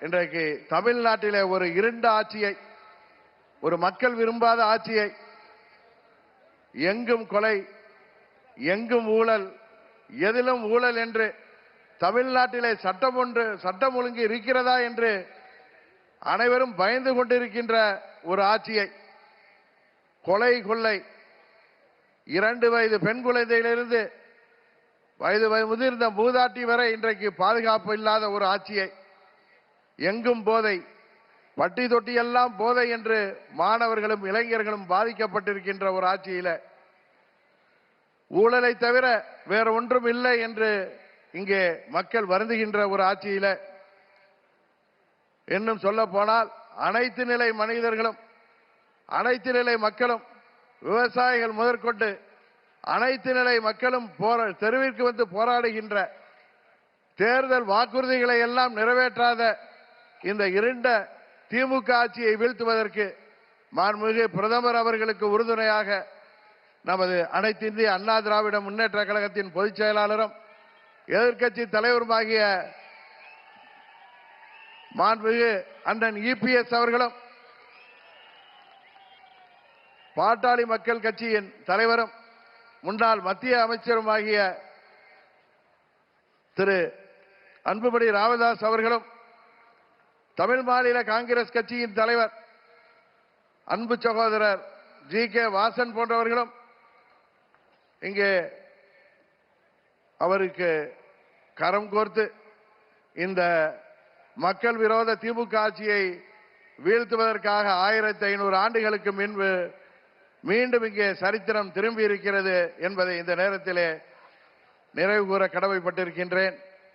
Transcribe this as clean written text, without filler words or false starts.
இன்றைக்கு தமிழ்நாட்டிலே ஒரு இருண்ட ஆட்சியை, ஒரு மக்கள் விரும்பாத ஆட்சியை, எங்கும் கொலை, எங்கும் ஊழல், எதிலும் ஊழல் என்று தமிழ்நாட்டிலே சட்டம் ஒழுங்கு இருக்கிறதா என்று அனைவரும் பயந்து கொண்டிருக்கின்ற ஒரு ஆட்சியை, கொலை கொள்ளை, 2 வயது பெண் குழந்தையிலிருந்து வயது முதிர்ந்த மூதாட்டி வரை இன்றைக்கு பாதுகாப்பு இல்லாத ஒரு ஆட்சியை, எங்கும் போதை, பட்டி தொட்டி எல்லாம் போதை என்று மாணவர்களும் இளைஞர்களும் பாதிக்கப்பட்டிருக்கின்ற ஒரு ஆட்சியில ஊழலை தவிர வேற ஒன்றும் இல்லை என்று இங்கே மக்கள் வருந்துகின்ற ஒரு ஆட்சியில, இன்னும் சொல்ல போனால் அனைத்து நிலை மனிதர்களும், அனைத்து நிலை மக்களும், விவசாயிகள் முதற்கொண்டு அனைத்து நிலை மக்களும் தெருவிற்கு வந்து போராடுகின்ற, தேர்தல் வாக்குறுதிகளை எல்லாம் நிறைவேற்றாத இந்த இருண்ட திமுக ஆட்சியை வீழ்த்துவதற்கு மாண்புமிகு பிரதமர் அவர்களுக்கு உறுதுணையாக நமது அனைத்து இந்திய அண்ணா திராவிட முன்னேற்ற கழகத்தின் பொதுச் செயலாளரும் எதிர்க்கட்சி தலைவருமாகிய மாண்புமிகு அண்ணன் இபிஎஸ் அவர்களும், பாட்டாளி மக்கள் கட்சியின் தலைவரும் முன்னாள் மத்திய அமைச்சருமாகிய திரு அன்புமணி ராமதாஸ் அவர்களும், தமிழ் மாநில காங்கிரஸ் கட்சியின் தலைவர் அன்பு சகோதரர் ஜி.கே. வாசன் போன்றவர்களும் இங்கே அவருக்கு கரம் கோர்த்து இந்த மக்கள் விரோத திமுக ஆட்சியை வீழ்த்துவதற்காக 1500 ஆண்டுகளுக்கு முன்பு மீண்டும் இங்கே சரித்திரம் திரும்பி இருக்கிறது என்பதை இந்த நேரத்திலே நிறைவு கூற கடமைப்பட்டிருக்கின்றேன்.